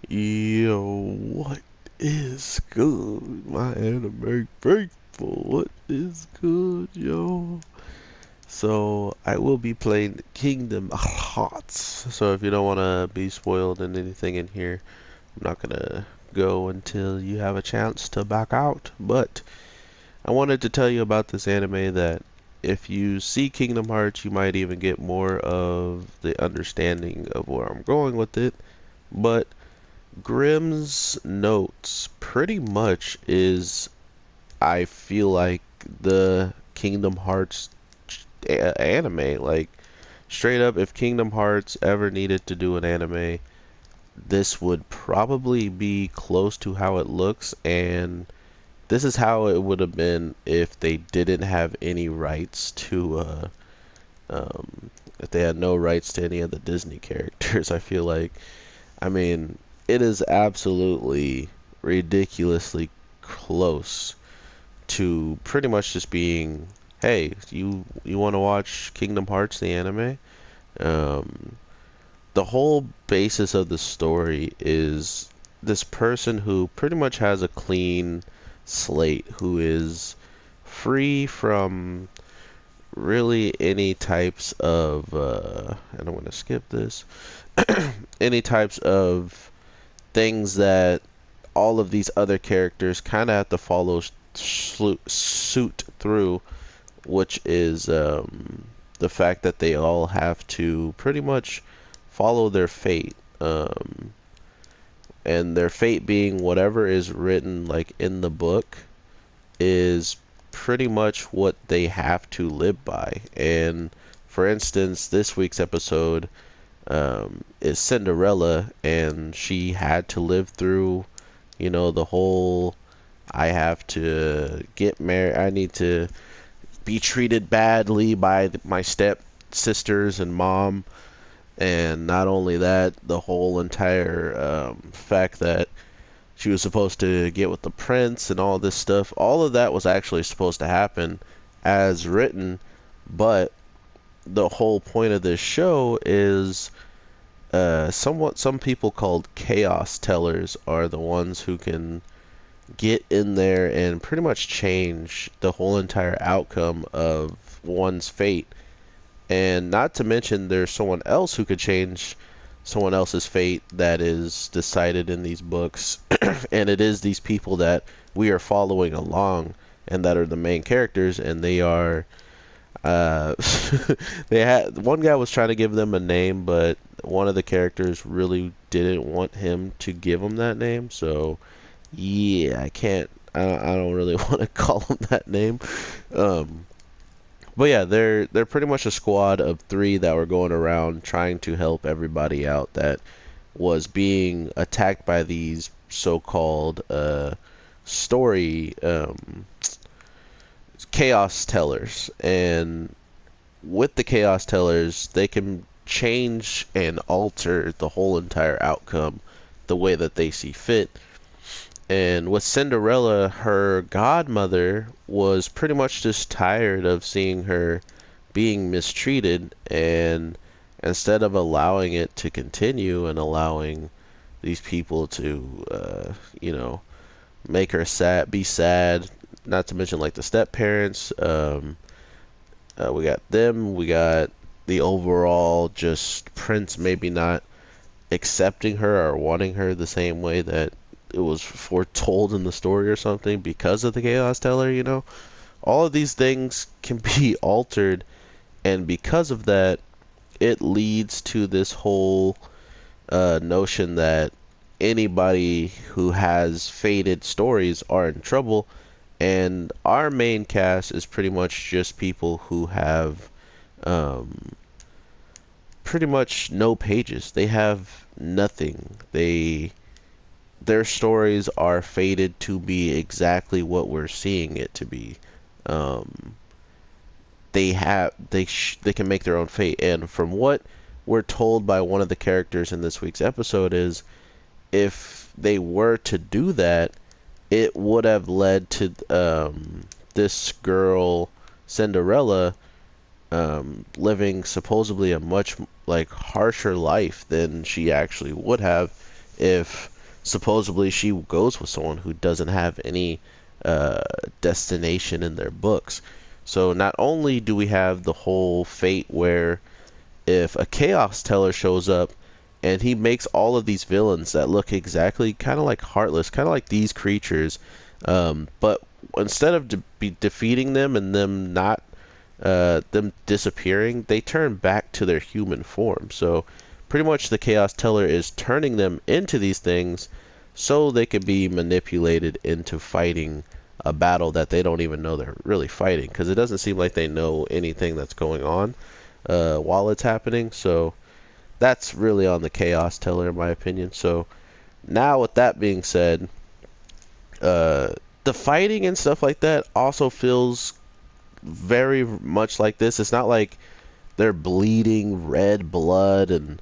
Yo, what is good, my anime faithful? What is good, yo? So, I will be playing Kingdom Hearts. So, if you don't want to be spoiled in anything in here, I'm not gonna go until you have a chance to back out. But I wanted to tell you about this anime that if you see Kingdom Hearts, you might even get more of the understanding of where I'm going with it. But Grimm's Notes pretty much is, I feel like, the Kingdom Hearts anime. Like, straight up, if Kingdom Hearts ever needed to do an anime, this would probably be close to how it looks, and this is how it would have been if they didn't have any rights to, if they had no rights to any of the Disney characters. I feel like, I mean, it is absolutely ridiculously close to pretty much just being, hey, you want to watch Kingdom Hearts the anime? Um, the whole basis of the story is this person who pretty much has a clean slate, who is free from really any types of, and I'm going to skip this, any types of things that all of these other characters kind of have to follow suit through, which is the fact that they all have to pretty much follow their fate. And their fate being whatever is written like in the book is pretty much what they have to live by. And for instance, this week's episode is Cinderella, and she had to live through, the whole I have to get married, I need to be treated badly by my step sisters and mom, and not only that, the whole entire fact that she was supposed to get with the prince and all this stuff. All of that was actually supposed to happen as written, but the whole point of this show is somewhat some people called chaos tellers are the ones who can get in there and pretty much change the whole entire outcome of one's fate. And not to mention, there's someone else who could change someone else's fate that is decided in these books. And it is these people that we are following along and that are the main characters, and they are uh, they had one guy was trying to give them a name, but one of the characters really didn't want him to give him that name. So yeah, I can't. I don't really want to call him that name. Um, but yeah, they're pretty much a squad of three that were going around trying to help everybody out that was being attacked by these so-called story chaos tellers. And with the chaos tellers, they can change and alter the whole entire outcome the way that they see fit. And with Cinderella, her godmother was pretty much just tired of seeing her being mistreated, and instead of allowing it to continue and allowing these people to, make her sad, be sad, not to mention like the step parents, we got them, we got the overall just prince maybe not accepting her or wanting her the same way that it was foretold in the story or something because of the chaos teller. All of these things can be altered, and because of that, it leads to this whole notion that anybody who has faded stories are in trouble. And our main cast is pretty much just people who have um, pretty much no pages. They have nothing. Their stories are fated to be exactly what we're seeing it to be. Um, they can make their own fate, and from what we're told by one of the characters in this week's episode is if they were to do that, it would have led to this girl Cinderella living supposedly a much like harsher life than she actually would have if supposedly she goes with someone who doesn't have any uh, destination in their books. So not only do we have the whole fate where if a chaos teller shows up and he makes all of these villains that look exactly kind of like Heartless, kind of like these creatures, but instead of defeating them and them not them disappearing, they turn back to their human form. So pretty much the chaos teller is turning them into these things so they could be manipulated into fighting a battle that they don't even know they're really fighting, because it doesn't seem like they know anything that's going on while it's happening. So that's really on the chaos teller, in my opinion. So now, with that being said, uh, the fighting and stuff like that also feels very much like this. It's not like they're bleeding red blood and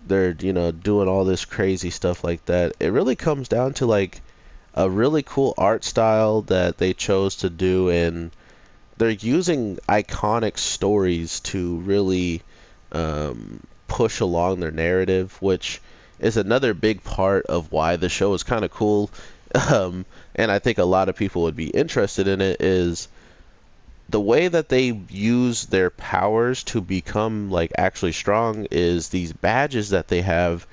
they're, doing all this crazy stuff like that. It really comes down to like a really cool art style that they chose to do, and they're using iconic stories to really push along their narrative, which is another big part of why the show is kind of cool. And I think a lot of people would be interested in it is the way that they use their powers to become like actually strong is these badges that they have,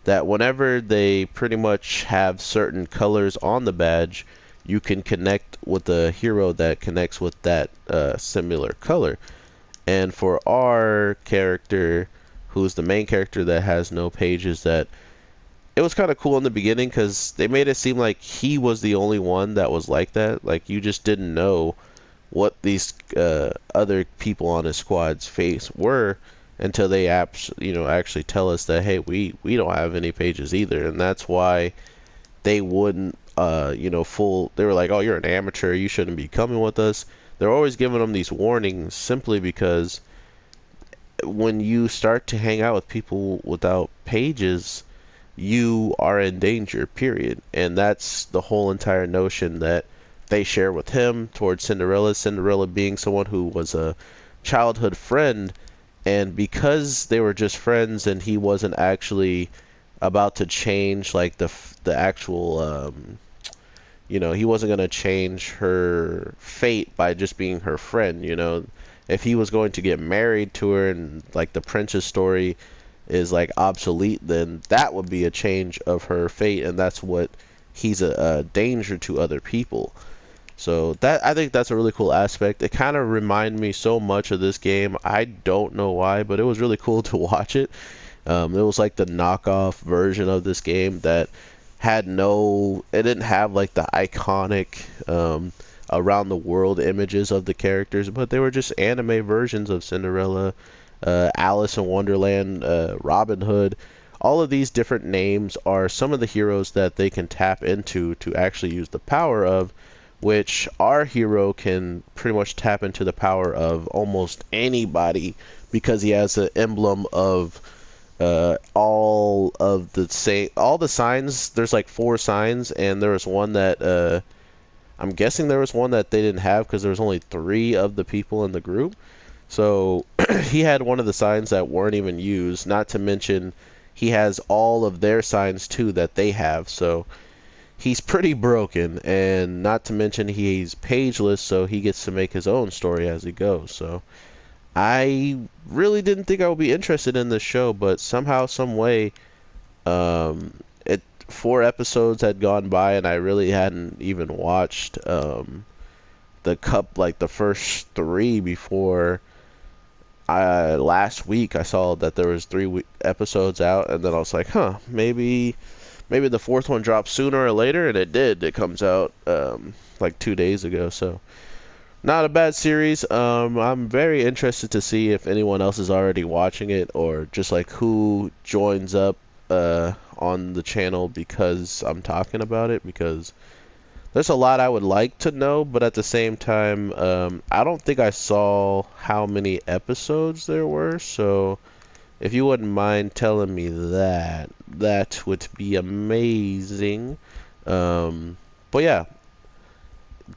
that whenever they pretty much have certain colors on the badge, you can connect with a hero that connects with that similar color. And for our character, who's the main character that has no pages, that it was kind of cool in the beginning because they made it seem like he was the only one that was like that. Like you just didn't know what these other people on his squad's face were until they actually tell us that, hey, we don't have any pages either. And that's why they wouldn't they were like, oh, you're an amateur, you shouldn't be coming with us. They're always giving them these warnings simply because when you start to hang out with people without pages, you are in danger, period. And that's the whole entire notion that they share with him towards Cinderella. Cinderella being someone who was a childhood friend, and because they were just friends and he wasn't actually about to change like the actual he wasn't going to change her fate by just being her friend. If he was going to get married to her and like the princess story is like obsolete, then that would be a change of her fate, and that's what he's a danger to other people. So that, I think that's a really cool aspect. It kind of reminded me so much of this game. I don't know why, but it was really cool to watch it. It was like the knockoff version of this game that it didn't have like the iconic around the world images of the characters, but they were just anime versions of Cinderella, Alice in Wonderland, Robin Hood. All of these different names are some of the heroes that they can tap into to actually use the power of, which our hero can pretty much tap into the power of almost anybody because he has an emblem of all the signs. There's like 4 signs, and there was one that I'm guessing there was one that they didn't have because there was only 3 of the people in the group. So he had one of the signs that weren't even used, not to mention he has all of their signs too that they have. So he's pretty broken, and not to mention he's pageless, so he gets to make his own story as he goes. So I really didn't think I would be interested in this show, but somehow, some way, 4 episodes had gone by, and I really hadn't even watched the cup, like the first 3 before. Last week I saw that there was 3 episodes out, and then I was like, maybe the 4th one drops sooner or later, and it did. It comes out like 2 days ago, so not a bad series. I'm very interested to see if anyone else is already watching it, or just like who joins up on the channel because I'm talking about it, because there's a lot I would like to know, but at the same time, I don't think I saw how many episodes there were, so if you wouldn't mind telling me that, that would be amazing. But yeah,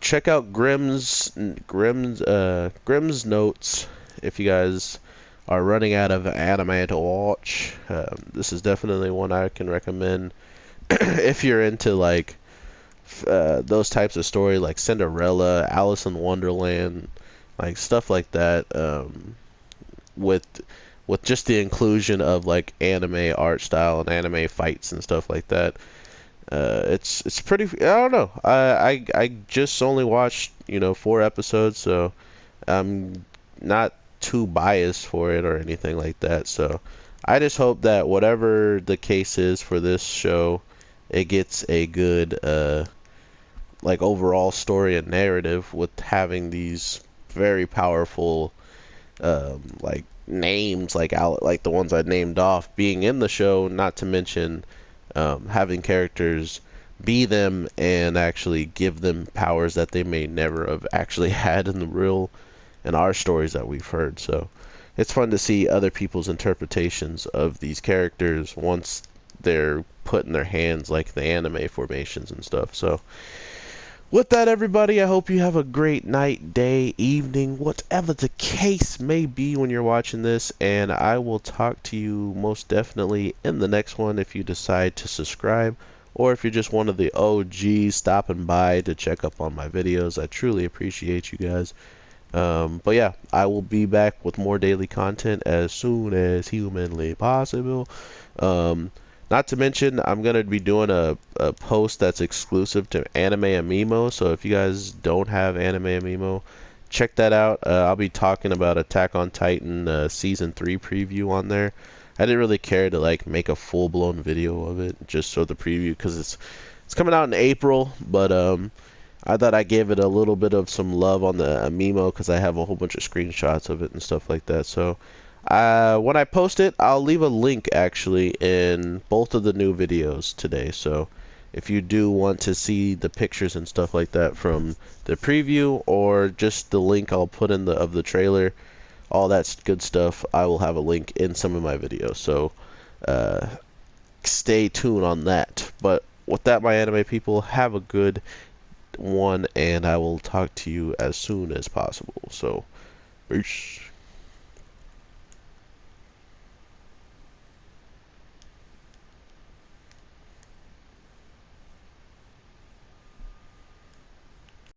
check out Grimm's notes if you guys are running out of anime to watch. This is definitely one I can recommend. if you're into like those types of story, like Cinderella, Alice in Wonderland, like stuff like that, with just the inclusion of like anime art style and anime fights and stuff like that. It's pretty. I don't know. I just only watched 4 episodes, so I'm not too biased for it or anything like that. So I just hope that whatever the case is for this show, it gets a good like overall story and narrative with having these very powerful like names like the ones I named off being in the show, not to mention having characters be them and actually give them powers that they may never have actually had in the real in our stories that we've heard. So it's fun to see other people's interpretations of these characters once they're put in their hands, like the anime formations and stuff. So with that, everybody, I hope you have a great night, day, evening, whatever the case may be when you're watching this, and I will talk to you most definitely in the next one if you decide to subscribe, or if you're just one of the OGs stopping by to check up on my videos. I truly appreciate you guys. But yeah, I will be back with more daily content as soon as humanly possible. Um, Not to mention, I'm gonna be doing a post that's exclusive to Anime Amimo. So if you guys don't have Anime Amimo, check that out. I'll be talking about Attack on Titan season 3 preview on there. I didn't really care to like make a full-blown video of it, just so the preview, because it's coming out in April. But I thought I gave it a little bit of some love on the Amimo because I have a whole bunch of screenshots of it and stuff like that. So when I post it, I'll leave a link actually in both of the new videos today. So if you do want to see the pictures and stuff like that from the preview, or just the link I'll put in the trailer, all that good stuff, I will have a link in some of my videos. So uh, stay tuned on that. But with that, my anime people, have a good one, and I will talk to you as soon as possible. So, peace.